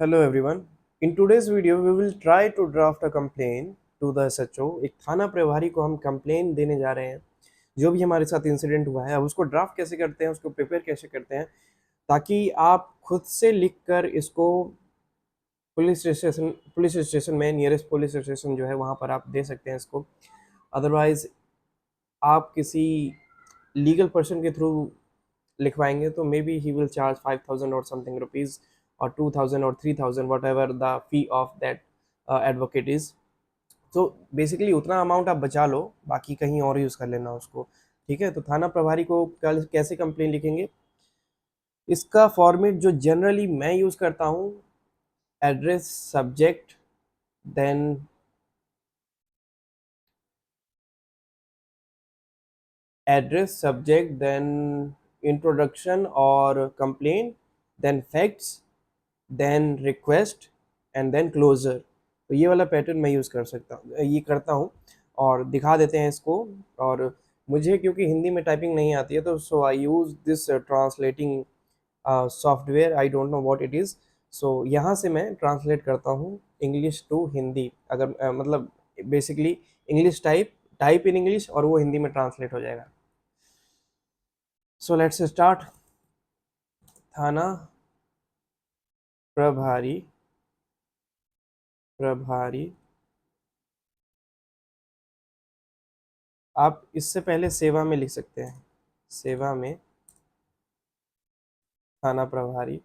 Hello everyone. In today's video, we will try to draft a complaint to the SHO. एक थाना प्रभारी को हम कंप्लेन देने जा रहे हैं जो भी हमारे साथ इंसिडेंट हुआ है। अब उसको ड्राफ्ट कैसे करते हैं, उसको प्रिपेयर कैसे करते हैं, ताकि आप खुद से लिखकर इसको पुलिस स्टेशन में नियरेस्ट पुलिस स्टेशन जो है वहाँ पर आप दे सकते हैं इसको। अदरवाइज आप किसी लीगल पर्सन के थ्रू लिखवाएंगे तो may be he will charge 5,000 और समथिंग रुपीज़ और 2,000 और 3,000 what ever the fee of that advocate is. तो बेसिकली उतना अमाउंट आप बचा लो, बाकी कहीं और यूज़ कर लेना उसको। ठीक है, तो थाना प्रभारी को कल कैसे कंप्लेन लिखेंगे, इसका फॉर्मेट जो जनरली मैं यूज़ करता हूँ, address subject then address subject then introduction और complain then facts then request and then closure. तो ये वाला पैटर्न मैं यूज़ कर सकता हूँ, ये करता हूँ और दिखा देते हैं इसको। और मुझे क्योंकि हिंदी में टाइपिंग नहीं आती है तो so I use this translating software, I don't know what it is. So यहाँ से मैं ट्रांसलेट करता हूँ इंग्लिश टू हिंदी। अगर मतलब basically English type in English और वो हिंदी में ट्रांसलेट हो जाएगा। So let's start. थाना प्रभारी प्रभारी आप इससे पहले सेवा में लिख सकते हैं, सेवा में थाना प्रभारी।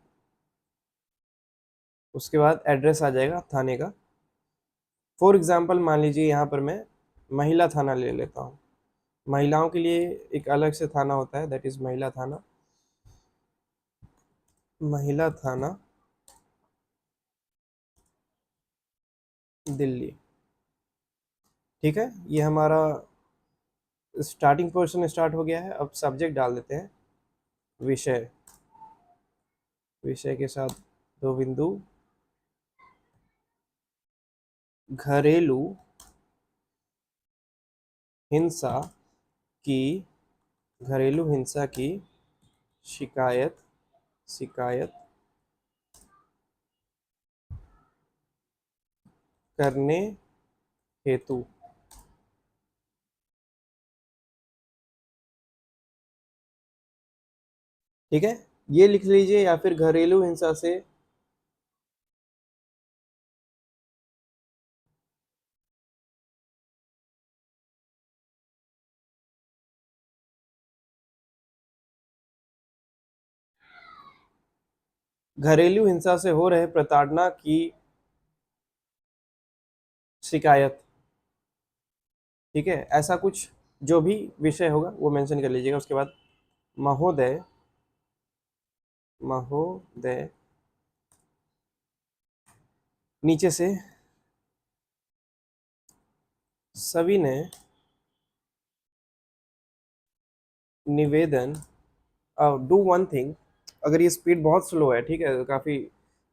उसके बाद एड्रेस आ जाएगा थाने का। फॉर एग्जांपल मान लीजिए यहाँ पर मैं महिला थाना ले लेता हूँ। महिलाओं के लिए एक अलग से थाना होता है, दैट इज महिला थाना। महिला थाना दिल्ली। ठीक है, ये हमारा स्टार्टिंग पोर्शन स्टार्ट हो गया है। अब सब्जेक्ट डाल देते हैं विषय। विषय के साथ दो बिंदु, घरेलू हिंसा की घरेलू हिंसा की शिकायत शिकायत करने हेतु। ठीक है, ये लिख लीजिए, या फिर घरेलू हिंसा से घरेलू हिंसा से हो रहे प्रताड़ना की शिकायत। ठीक है, ऐसा कुछ जो भी विषय होगा वो मेंशन कर लीजिएगा। उसके बाद महोदय महोदय नीचे से सभी ने निवेदन। डू वन थिंग, अगर ये स्पीड बहुत स्लो है, ठीक है, काफ़ी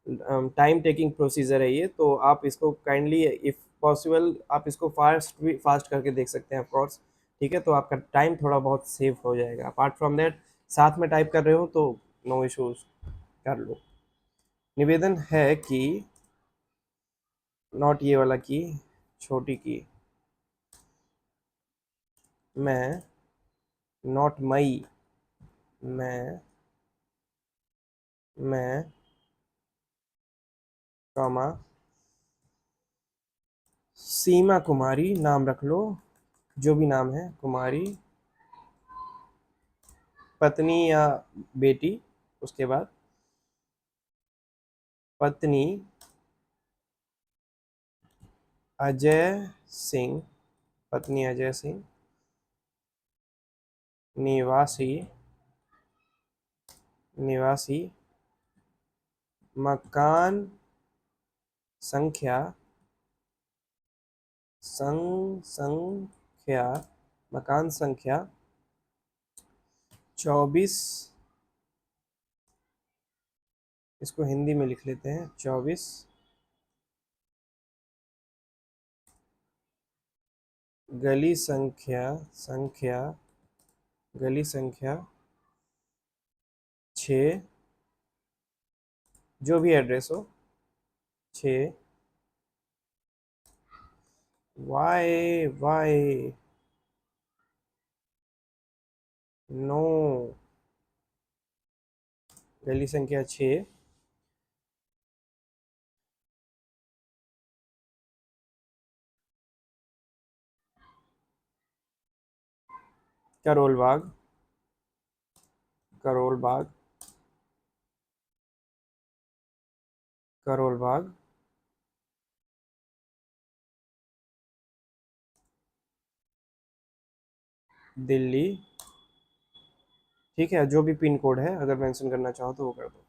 टाइम टेकिंग प्रोसीजर है ये, तो आप इसको काइंडली इफ़ पॉसिबल आप इसको फास्ट करके देख सकते हैं ऑफकोर्स। ठीक है, तो आपका टाइम थोड़ा बहुत सेव हो जाएगा। अपार्ट फ्रॉम दैट, साथ में टाइप कर रहे हो तो नो इश्यूज, कर लो। निवेदन है कि, नॉट ये वाला की, छोटी की, मैं, नॉट मई, मैं कॉमा सीमा कुमारी, नाम रख लो जो भी नाम है, कुमारी पत्नी या बेटी। उसके बाद पत्नी अजय सिंह, पत्नी अजय सिंह, निवासी निवासी मकान संख्या संख्या मकान संख्या 24, इसको हिंदी में लिख लेते हैं 24, गली संख्या 6, जो भी एड्रेस हो, 6 वाई नो। गली संख्या 6। करोल बाग। करोल बाग। करोल बाग। दिल्ली। ठीक है, जो भी पिन कोड है अगर मेंशन करना चाहो तो वो कर दो।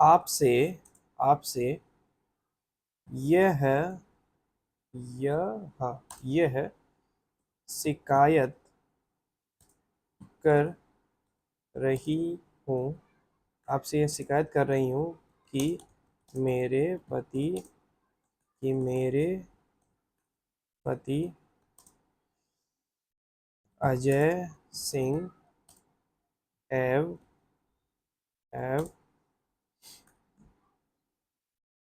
आपसे आपसे यह है यह है शिकायत कर रही हूँ। आपसे यह शिकायत कर रही हूँ कि मेरे पति कि मेरे पति अजय सिंह एव एव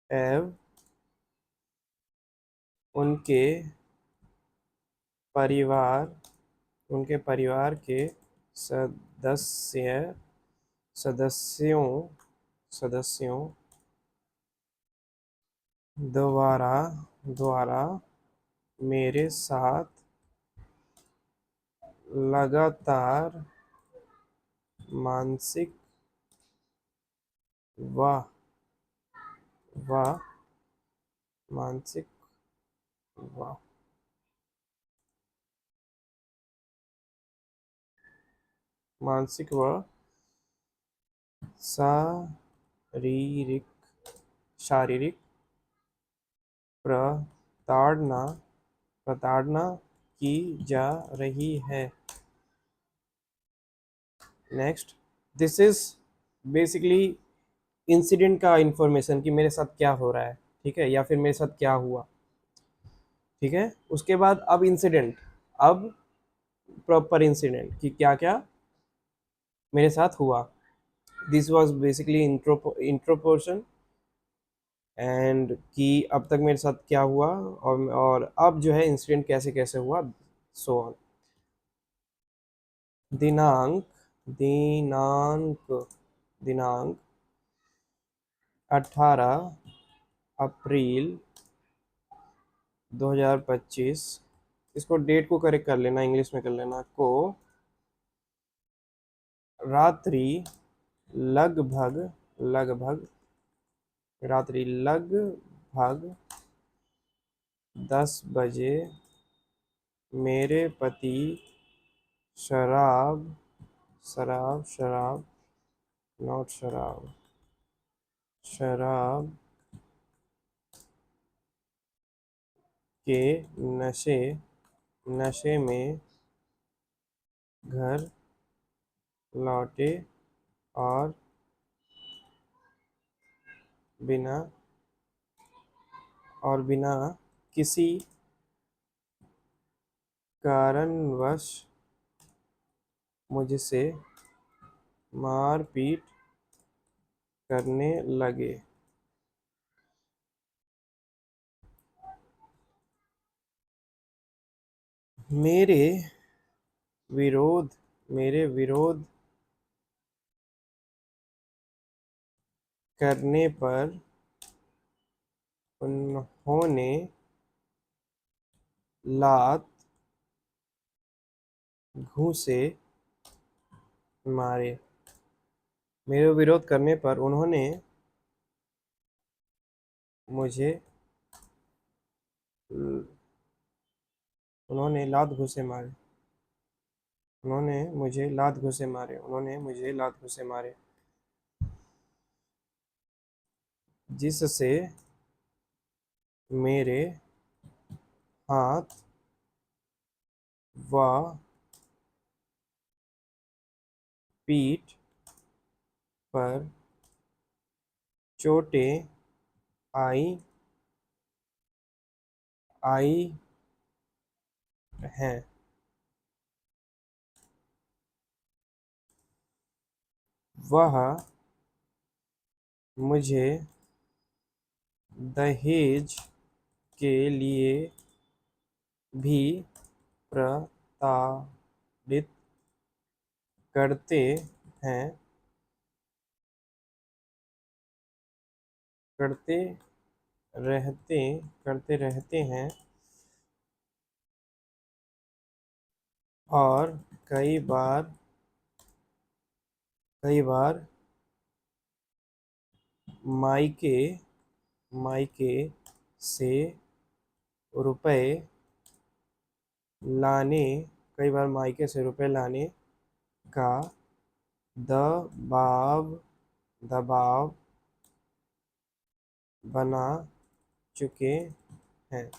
एव उनके परिवार उनके परिवार के सदस्य सदस्यों सदस्यों द्वारा द्वारा मेरे साथ लगातार मानसिक व व मानसिक व मानसिक व शारीरिक शारीरिक प्रताड़ना प्रताड़ना की जा रही है। Next, this is basically incident का इंफॉर्मेशन कि मेरे साथ क्या हो रहा है, ठीक है, या फिर मेरे साथ क्या हुआ। ठीक है, उसके बाद अब इंसिडेंट, अब प्रॉपर इंसिडेंट कि क्या क्या मेरे साथ हुआ। This was basically intro portion, and कि अब तक मेरे साथ क्या हुआ और अब जो है इंसिडेंट कैसे कैसे हुआ, सो ऑन। दिनांक दिनांक दिनांक 18 अप्रैल 2025। इसको डेट को करेक्ट कर लेना, इंग्लिश में कर लेना, को रात्रि लगभग लगभग रात्रि लगभग 10 बजे मेरे पति शराब शराब शराब नॉट शराब शराब के नशे नशे में घर लौटे और बिना बिना किसी कारणवश मुझसे मारपीट करने लगे। मेरे विरोध करने पर उन्होंने लात घूंसे मारे। मेरे विरोध करने पर मुझे उन्होंने लात घूंसे मारे उन्होंने मुझे लात घूंसे मारे उन्होंने मुझे लात घूंसे मारे, जिससे मेरे हाथ व पीठ पर चोटें आई आई हैं। वह मुझे दहेज के लिए भी प्रताड़ित करते हैं करते करते रहते हैं और कई बार मायके मायके से रुपए लाने कई बार मायके से रुपए लाने का दबाव दबाव बना चुके हैं।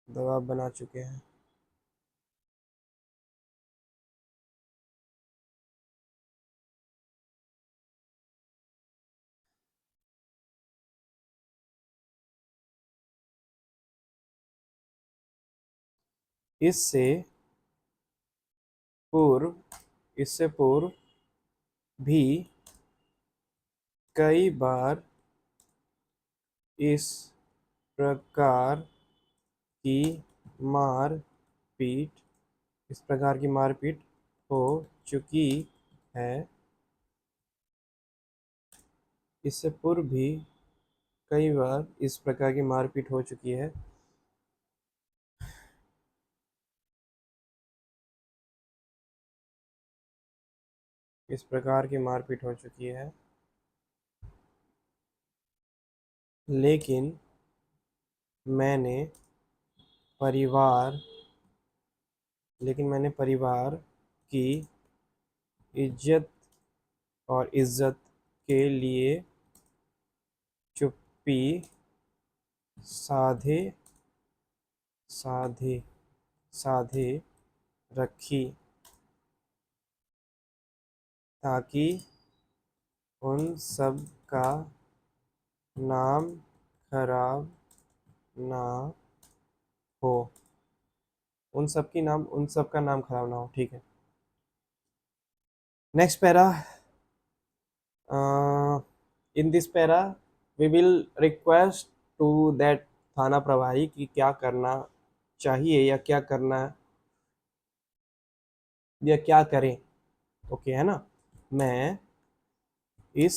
दबाव बना चुके हैं। इससे पूर्व भी कई बार इस प्रकार की मारपीट हो चुकी है। इससे पूर्व भी कई बार इस प्रकार की मारपीट हो चुकी है। इस प्रकार की मारपीट हो चुकी है, लेकिन मैंने परिवार की इज्जत इज्जत के लिए चुप्पी साधे साधे साधे रखी, ताकि उन सब का नाम खराब ना हो। उन सब का नाम खराब ना हो। ठीक है। Next para. In this para we will request to that थाना प्रभारी कि क्या करना चाहिए या क्या करना या क्या करें। ओके है ना। मैं इस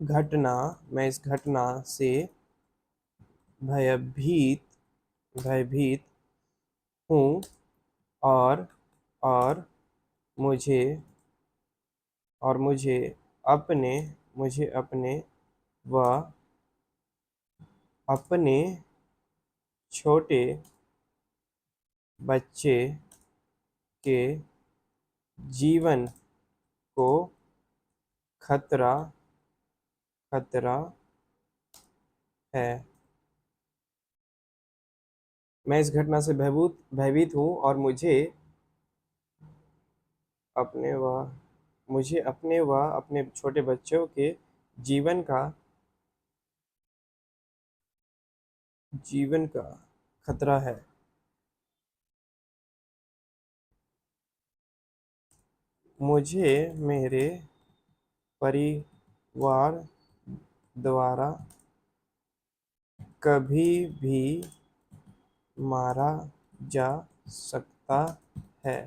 घटना से भयभीत भयभीत हूँ और और मुझे मुझे अपने व अपने छोटे बच्चे के जीवन को खतरा खतरा है। मैं इस घटना से भयभीत हूँ और अपने व अपने छोटे बच्चों के जीवन का जीवन का खतरा है। मुझे मेरे परिवार द्वारा कभी भी मारा जा सकता है।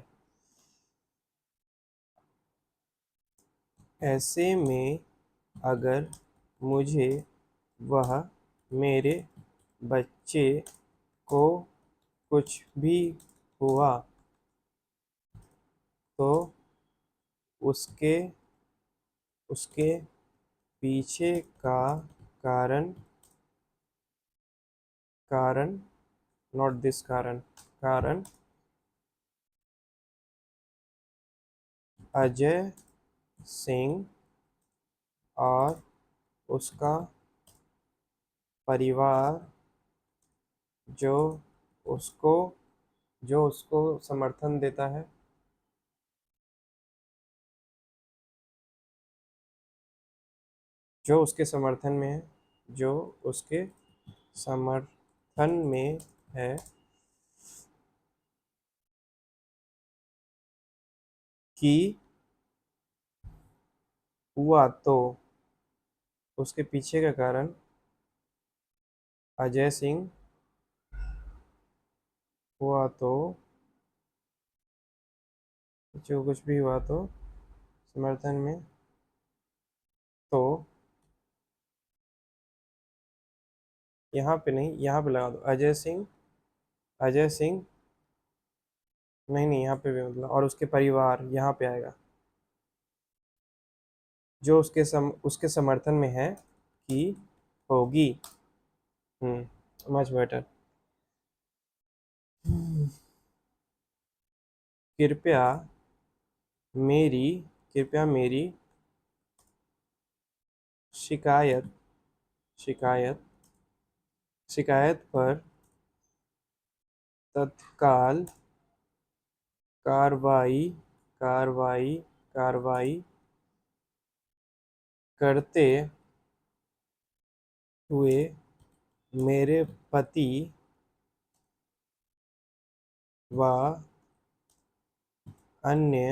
ऐसे में अगर मुझे वह मेरे बच्चे को कुछ भी हुआ तो उसके उसके पीछे का कारण कारण नॉट दिस कारण अजय सिंह और उसका परिवार जो उसको समर्थन देता है, जो उसके समर्थन में है जो उसके समर्थन में है। कि हुआ तो उसके पीछे का कारण अजय सिंह हुआ तो जो कुछ भी हुआ तो समर्थन में तो यहाँ पे नहीं, यहाँ पे लगा दो अजय सिंह। अजय सिंह नहीं नहीं, यहाँ पे भी मतलब, और उसके परिवार यहाँ पे आएगा, जो उसके समर्थन में है कि होगी। Much better. कृपया मेरी कृपया मेरी शिकायत शिकायत शिकायत पर तत्काल कार्रवाई कार्रवाई कार्रवाई करते हुए मेरे पति व अन्य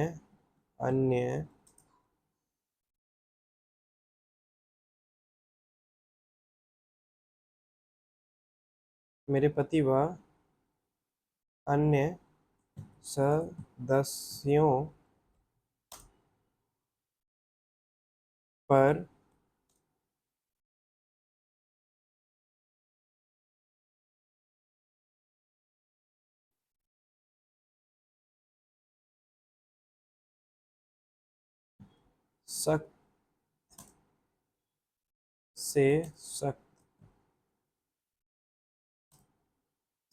अन्य मेरे पति व अन्य सदस्यों पर सख्त से सख्त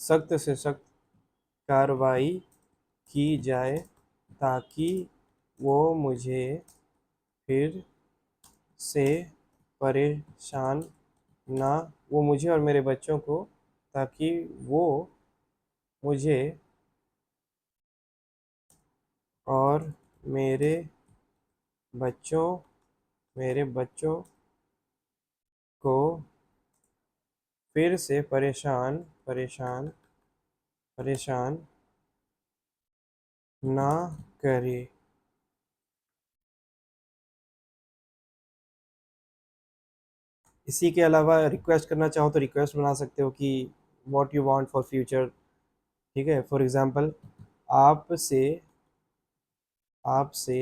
सख्त से सख्त कार्रवाई की जाए, ताकि वो मुझे फिर से परेशान ना वो मुझे और मेरे बच्चों को, ताकि वो मुझे और मेरे बच्चों मेरे बच्चों को फिर से परेशान परेशान परेशान ना करे। इसी के अलावा रिक्वेस्ट करना चाहो तो रिक्वेस्ट बना सकते हो कि what you want for future. ठीक है, फॉर एग्जांपल, आपसे आपसे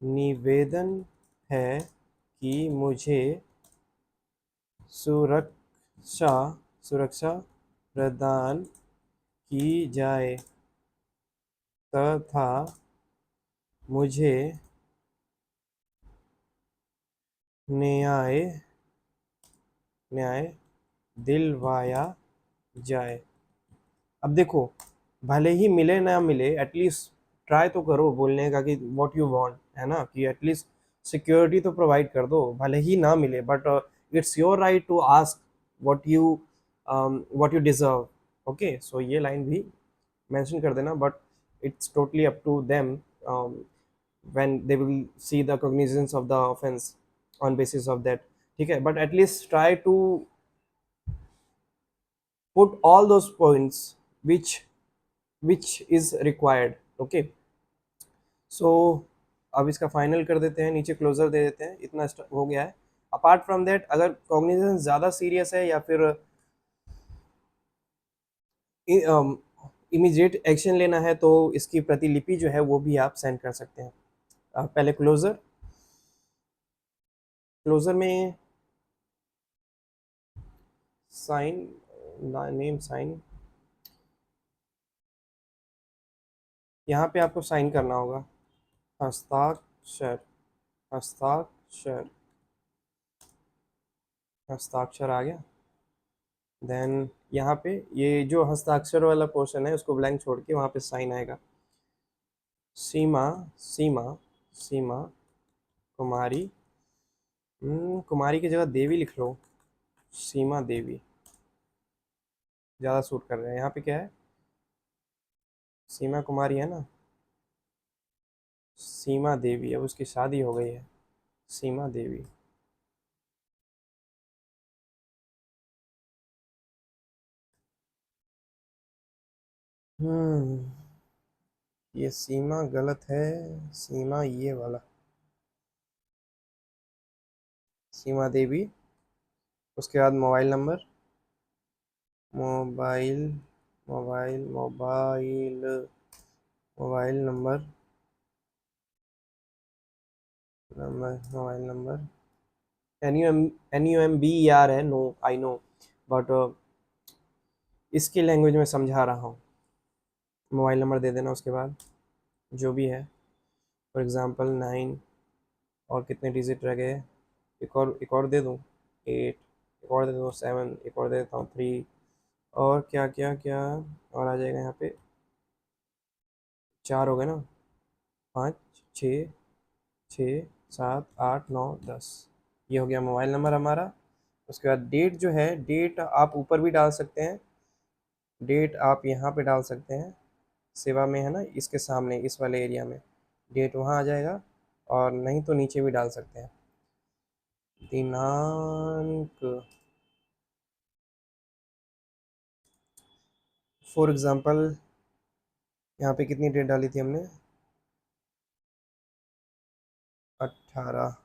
निवेदन है कि मुझे सुरक्षा सुरक्षा प्रदान की जाए, तथा मुझे न्याय न्याय दिलवाया जाए। अब देखो, भले ही मिले ना मिले, एटलीस्ट ट्राई तो करो बोलने का कि व्हाट यू वांट, है ना, कि एटलीस्ट सिक्योरिटी तो प्रोवाइड कर दो, भले ही ना मिले, but it's your right to ask what you what you deserve. Okay, so ये लाइन भी मेंशन कर देना, but it's totally up to them when they will see the cognizance of the offense on basis of that। ठीक है, but at least try to put all those points which is required। okay, so अब इसका final कर देते हैं, नीचे closure दे देते हैं, इतना हो गया है। अपार्ट फ्रॉम दैट, अगर कॉग्निजेंस ज़्यादा सीरियस है या फिर इमीडिएट एक्शन लेना है, तो इसकी प्रतिलिपि जो है वो भी आप सेंड कर सकते हैं। पहले क्लोजर क्लोजर में साइन नेम साइन, यहाँ पे आपको साइन करना होगा, हस्ताक्षर हस्ताक्षर हस्ताक्षर आ गया। देन यहाँ पे ये जो हस्ताक्षर वाला पोर्शन है उसको ब्लैंक छोड़ के वहाँ पे साइन आएगा। सीमा सीमा सीमा कुमारी, कुमारी की जगह देवी लिख लो, सीमा देवी ज़्यादा सूट कर रहा है। यहाँ पे क्या है, सीमा कुमारी है ना, सीमा देवी, अब उसकी शादी हो गई है, सीमा देवी। हम्म ये सीमा गलत है, सीमा ये वाला, सीमा देवी। उसके बाद mobile number, mobile mobile mobile mobile number, mobile number. NUMBER है, नो आई नो, बट इसकी लैंग्वेज में समझा रहा हूँ। मोबाइल नंबर दे देना उसके बाद, जो भी है। फॉर एग्ज़ाम्पल 9, और कितने डिजिट रह गए, एक और दे दूँ, 8, एक और दे दूँ 7, एक और दे देता हूँ 3, और क्या क्या क्या और आ जाएगा यहाँ पे, 4 हो गए ना, 5, 6, 6, 7, 8, 9, 10। ये हो गया मोबाइल नंबर हमारा। उसके बाद डेट जो है, डेट आप ऊपर भी डाल सकते हैं, डेट आप यहाँ पे डाल सकते हैं, सेवा में है ना, इसके सामने इस वाले एरिया में डेट वहाँ आ जाएगा, और नहीं तो नीचे भी डाल सकते हैं दिनांक। फॉर एग्ज़ाम्पल यहाँ पे कितनी डेट डाली थी हमने, 18,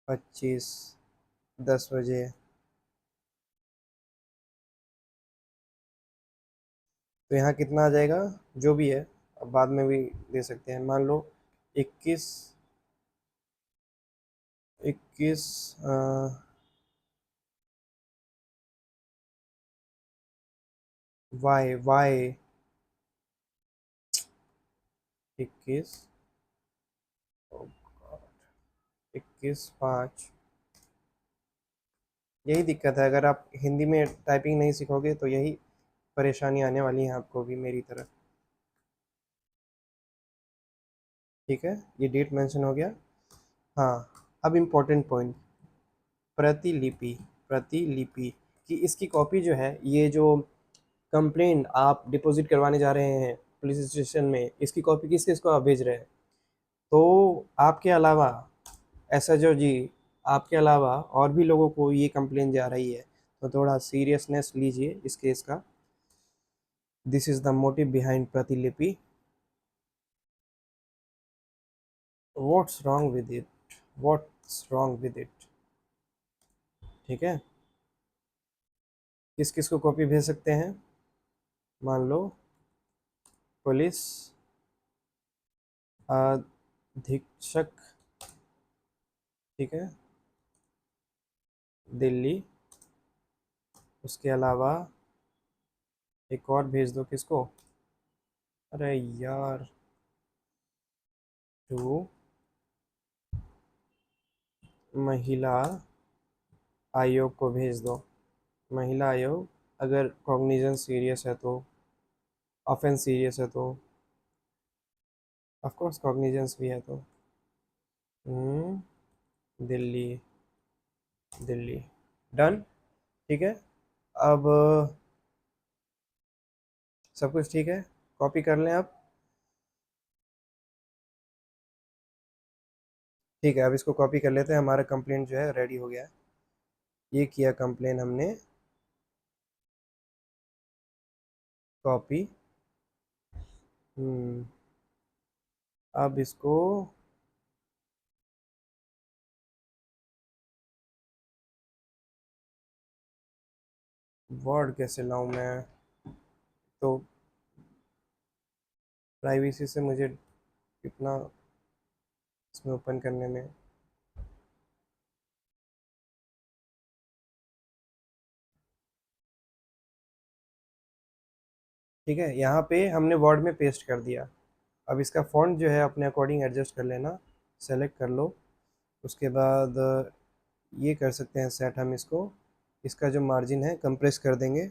25, 10 बजे। तो यहाँ कितना आ जाएगा, जो भी है, अब बाद में भी दे सकते हैं, मान लो 21, 21, वाई वाई 21, 21/5। यही दिक्कत है, अगर आप हिंदी में टाइपिंग नहीं सीखोगे तो यही परेशानी आने वाली है आपको भी मेरी तरह। ठीक है, ये डेट मेंशन हो गया। हाँ, अब इम्पोर्टेंट पॉइंट, प्रतिलिपि। प्रतिलिपि कि इसकी कॉपी जो है, ये जो कंप्लेंट आप डिपॉजिट करवाने जा रहे हैं पुलिस स्टेशन में, इसकी कॉपी किस किस को आप भेज रहे हैं, तो आपके अलावा एसएचओ जी, आपके अलावा और भी लोगों को ये कंप्लेंट जा रही है, तो थोड़ा सीरियसनेस लीजिए इस केस का। This is the motive behind प्रतिलिपि। What's wrong with it, what's wrong with it. ठीक है, किस किस को कॉपी भेज सकते हैं, मान लो पुलिस अधीक्षक, ठीक है, दिल्ली। उसके अलावा एक और भेज दो, किसको, अरे यार, टू महिला आयोग को भेज दो। महिला आयोग, अगर कॉग्निजेंस सीरियस है तो, ऑफेंस सीरियस है तो, ऑफ कोर्स कॉग्निजेंस भी है तो। दिल्ली, दिल्ली, डन। ठीक है, अब सब कुछ ठीक है, कॉपी कर लें आप। ठीक है, अब इसको कॉपी कर लेते हैं, हमारा कंप्लेंट जो है रेडी हो गया है। ये किया कंप्लेन हमने कॉपी। हम्म, अब इसको वर्ड कैसे लाऊं मैं, तो प्राइवेसी से मुझे कितना इसमें ओपन करने में। ठीक है, यहाँ पे हमने वर्ड में पेस्ट कर दिया। अब इसका फॉन्ट जो है अपने अकॉर्डिंग एडजस्ट कर लेना, सेलेक्ट कर लो। उसके बाद ये कर सकते हैं सेट हम इसको, इसका जो मार्जिन है कंप्रेस कर देंगे।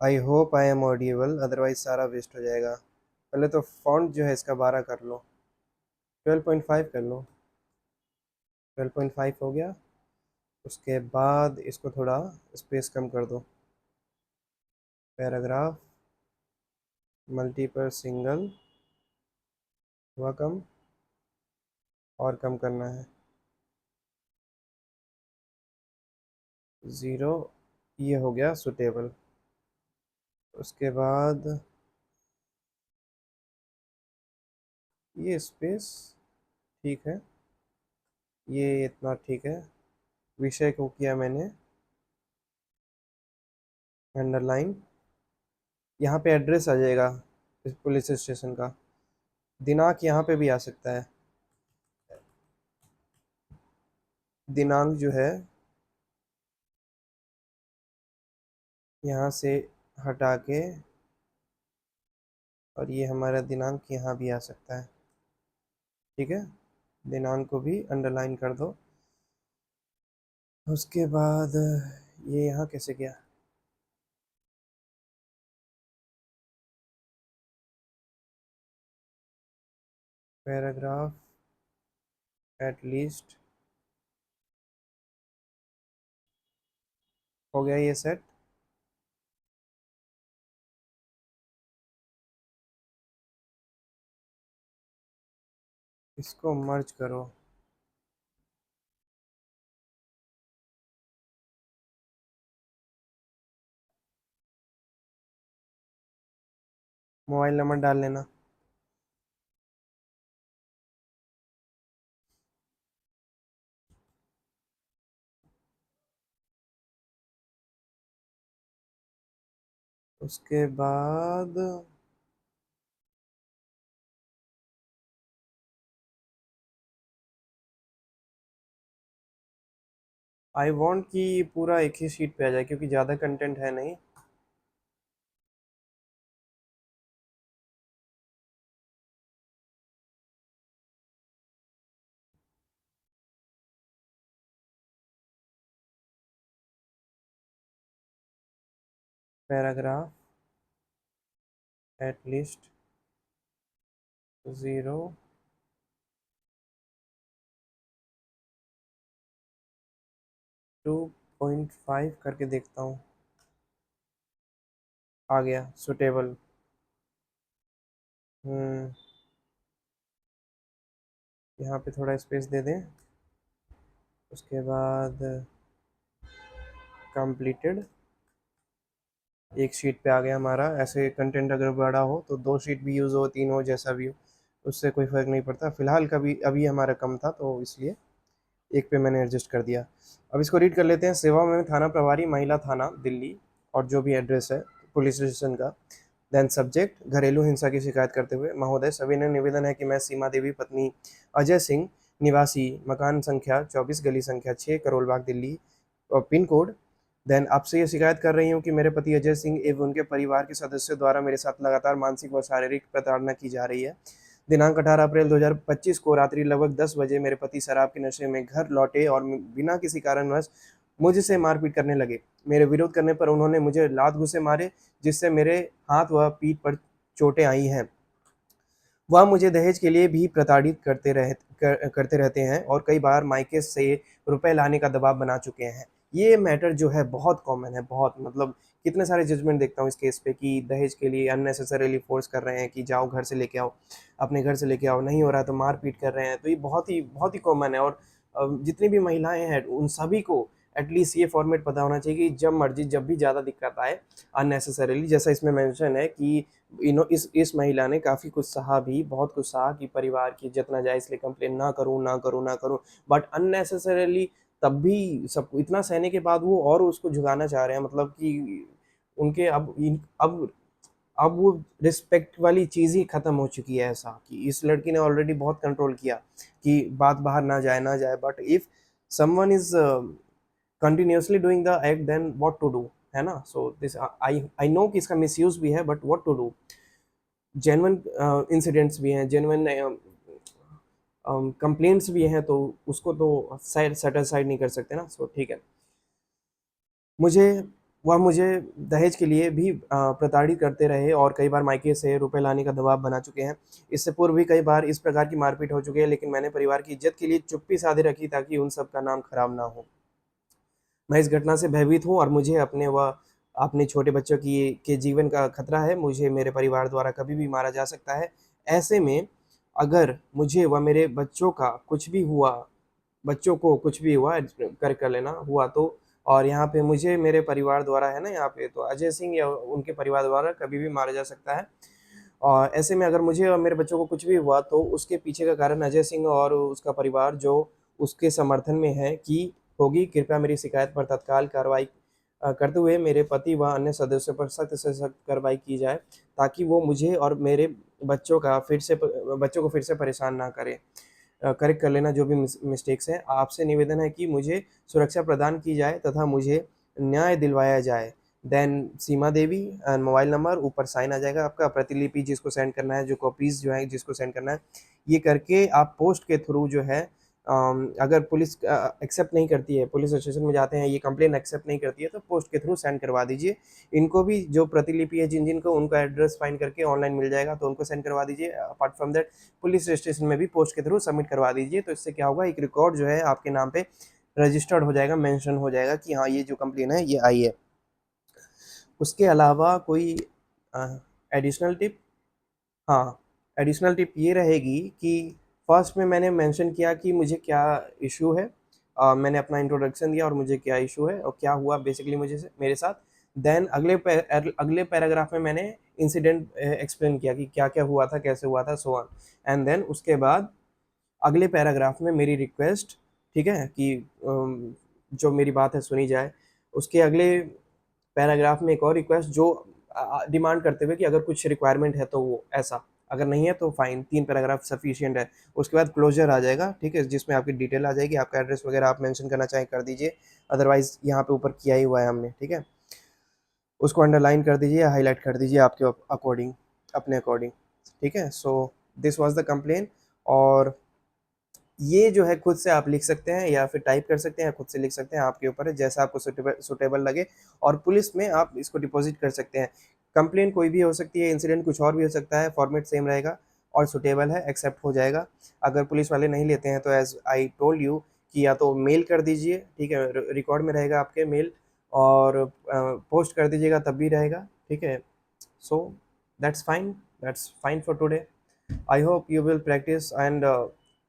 I hope I am audible, otherwise सारा वेस्ट हो जाएगा। पहले तो फॉन्ट जो है इसका 12 कर लो, 12.5 कर लो, 12.5 हो गया। उसके बाद इसको थोड़ा स्पेस कम कर दो, पैराग्राफ मल्टीपल सिंगल हुआ कम, और कम करना है, 0, ये हो गया सुटेबल। उसके बाद ये स्पेस ठीक है, ये इतना ठीक है। विषय को किया मैंने अंडरलाइन। यहाँ पे एड्रेस आ जाएगा इस पुलिस स्टेशन का। दिनांक यहाँ पे भी आ सकता है। दिनांक जो है यहाँ से हटा के, और ये हमारा दिनांक यहाँ भी आ सकता है। ठीक है, दिनांक को भी अंडरलाइन कर दो। उसके बाद ये यहाँ कैसे गया? पैराग्राफ एट लीस्ट हो गया ये सेट। इसको मर्ज करो। मोबाइल नंबर डाल लेना। उसके बाद आई वांट कि पूरा एक ही शीट पे आ जाए, क्योंकि ज़्यादा कंटेंट है नहीं। पैराग्राफ एट लीस्ट 0.2.5 करके देखता हूँ। आ गया सुटेबल। हम्म, यहाँ पे थोड़ा स्पेस दे दें। उसके बाद कंप्लीटेड, एक शीट पे आ गया हमारा। ऐसे कंटेंट अगर बड़ा हो तो दो शीट भी यूज़ हो, तीन हो, जैसा भी हो, उससे कोई फ़र्क नहीं पड़ता। फिलहाल कभी अभी हमारा कम था तो इसलिए एक पे मैंने एडजस्ट कर दिया। अब इसको रीड कर लेते हैं। सेवा में थाना प्रभारी, महिला थाना दिल्ली, और जो भी एड्रेस है पुलिस स्टेशन का। देन सब्जेक्ट घरेलू हिंसा की शिकायत करते हुए, महोदय सविनय निवेदन है कि मैं सीमा देवी पत्नी अजय सिंह, निवासी मकान संख्या 24, गली संख्या 6, करोल बाग, दिल्ली, और पिन कोड। देन आपसे ये शिकायत कर रही हूँ कि मेरे पति अजय सिंह एवं उनके परिवार के सदस्यों द्वारा मेरे साथ लगातार मानसिक व शारीरिक प्रताड़ना की जा रही है। दिनांक 18 अप्रैल 2025 को रात्रि लगभग 10 बजे मेरे पति शराब के नशे में घर लौटे और बिना किसी कारणवश मुझसे मारपीट करने लगे। मेरे विरोध करने पर उन्होंने मुझे लात घूंसे मारे, जिससे मेरे हाथ व पीठ पर चोटें आई हैं। वह मुझे दहेज के लिए भी प्रताड़ित करते रहते हैं और कई बार मायके से रुपए लाने का दबाव बना चुके हैं। ये मैटर जो है बहुत कॉमन है, बहुत, मतलब कितने सारे जजमेंट देखता हूँ इस केस पे कि दहेज के लिए अननेसेसरीली फोर्स कर रहे हैं कि जाओ घर से लेके आओ, अपने घर से लेके आओ, नहीं हो रहा है तो मार पीट कर रहे हैं। तो ये बहुत ही कॉमन है। और जितनी भी महिलाएं हैं उन सभी को एटलीस्ट ये फॉर्मेट पता होना चाहिए कि जब मर्जी, जब भी ज़्यादा दिक्कत आए अननेसेसरीली, जैसा इसमें मेंशन है कि इस महिला ने काफ़ी कुछ सहा भी, बहुत कुछ सहा कि परिवार की इज्जत ना जाए, इसलिए कंप्लेन ना करूँ ना करूँ ना करूँ। बट अननेसेसरीली तब भी सब इतना सहने के बाद वो और उसको झुकाना चाह रहे हैं, मतलब कि उनके अब वो रिस्पेक्ट वाली चीज़ ही ख़त्म हो चुकी है। ऐसा कि इस लड़की ने ऑलरेडी बहुत कंट्रोल किया कि बात बाहर ना जाए, but if someone is continuously doing the act, then what to do, है ना? सो दिस आई नो कि इसका मिसयूज़ भी है, but what to do. Genuine incidents भी हैं, जेन्युइन कंप्लेंट्स भी हैं, तो उसको तो साइड सेट असाइड नहीं कर सकते ना। सो ठीक है। मुझे वह मुझे दहेज के लिए भी प्रताड़ित करते रहे और कई बार मायके से रुपए लाने का दबाव बना चुके हैं। इससे पूर्व भी कई बार इस प्रकार की मारपीट हो चुकी है, लेकिन मैंने परिवार की इज्जत के लिए चुप्पी साधे रखी ताकि उन सब का नाम खराब ना हो। मैं इस घटना से भयभीत हूँ और मुझे अपने छोटे बच्चों की के जीवन का खतरा है। मुझे मेरे परिवार द्वारा कभी भी मारा जा सकता है। ऐसे में अगर मुझे व मेरे बच्चों को कुछ भी हुआ, कर लेना हुआ, तो और यहाँ पे मुझे मेरे परिवार द्वारा है ना, यहाँ पे तो अजय सिंह या उनके परिवार द्वारा कभी भी मारा जा सकता है। और ऐसे में अगर मुझे और मेरे बच्चों को कुछ भी हुआ तो उसके पीछे का कारण अजय सिंह और उसका परिवार जो उसके समर्थन में है कि होगी। कृपया मेरी शिकायत पर तत्काल कार्रवाई करते हुए मेरे पति व अन्य सदस्यों पर सख्त से सख्त कार्रवाई की जाए, ताकि वो मुझे और मेरे बच्चों को फिर से परेशान ना करें। करेक्ट कर लेना जो भी मिस्टेक्स हैं। आपसे निवेदन है कि मुझे सुरक्षा प्रदान की जाए तथा मुझे न्याय दिलवाया जाए। Then Seema Devi and mobile number, ऊपर साइन आ जाएगा आपका, प्रतिलिपि जिसको सेंड करना है, जो कॉपीज़ जो है जिसको सेंड करना है, ये करके आप पोस्ट के थ्रू जो है अगर पुलिस एक्सेप्ट नहीं करती है, पुलिस स्टेशन में जाते हैं, ये कंप्लेन एक्सेप्ट नहीं करती है, तो पोस्ट के थ्रू सेंड करवा दीजिए। इनको भी जो प्रतिलिपि है जिनको उनका एड्रेस फाइंड करके ऑनलाइन मिल जाएगा तो उनको सेंड करवा दीजिए। Apart from that police station में भी पोस्ट के थ्रू सबमिट करवा दीजिए। तो इससे क्या होगा, एक रिकॉर्ड जो है आपके नाम पे रजिस्टर्ड हो जाएगा, मेंशन हो जाएगा कि हाँ ये जो कंप्लेन है ये आई है। उसके अलावा कोई एडिशनल टिप, हाँ, एडिशनल टिप ये रहेगी कि फर्स्ट में मैंने मेंशन किया कि मुझे क्या इशू है। मैंने अपना इंट्रोडक्शन दिया और मुझे क्या इशू है और क्या हुआ बेसिकली मेरे साथ। देन अगले पैराग्राफ में मैंने इंसिडेंट एक्सप्लेन किया कि क्या-क्या हुआ था, कैसे हुआ था, सो ऑन। एंड देन उसके बाद अगले पैराग्राफ में मेरी रिक्वेस्ट, ठीक है, कि जो मेरी बात है सुनी जाए। उसके अगले पैराग्राफ में एक और रिक्वेस्ट जो डिमांड करते हुए कि अगर कुछ रिक्वायरमेंट है तो वो ऐसा, अगर नहीं है तो फाइन। 3 पैराग्राफ सफिशिएंट है। उसके बाद क्लोजर आ जाएगा, ठीक है, जिसमें आपकी डिटेल आ जाएगी, आपका एड्रेस वगैरह आप मेंशन करना चाहें कर दीजिए, अदरवाइज़ यहाँ पे ऊपर किया ही हुआ है हमने, ठीक है। उसको अंडरलाइन कर दीजिए या हाइलाइट कर दीजिए आपके अकॉर्डिंग, अपने अकॉर्डिंग, ठीक है। So this was the complain. और ये जो है खुद से आप लिख सकते हैं या फिर टाइप कर सकते हैं या खुद से लिख सकते हैं, आपके ऊपर है, जैसा आपको सूटेबल लगे। और पुलिस में आप इसको डिपॉज़िट कर सकते हैं। कंप्लेंट कोई भी हो सकती है, इंसिडेंट कुछ और भी हो सकता है, फॉर्मेट सेम रहेगा और सूटेबल है, एक्सेप्ट हो जाएगा। अगर पुलिस वाले नहीं लेते हैं तो एज़ आई टोल्ड यू कि या तो मेल कर दीजिए, ठीक है, रिकॉर्ड में रहेगा आपके मेल, और पोस्ट कर दीजिएगा तब भी रहेगा, ठीक है। So that's fine for today. I hope you will practice and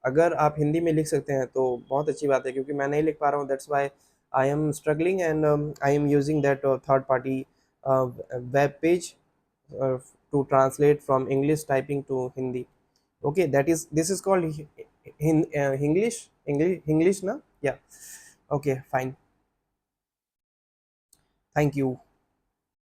अगर आप हिंदी में लिख सकते हैं तो बहुत अच्छी बात है, क्योंकि मैं नहीं लिख पा रहा हूँ, that's why I am struggling and I am using that third party web page to translate from English typing to Hindi. Okay, this is called English, na? Yeah. Okay, fine. Thank you.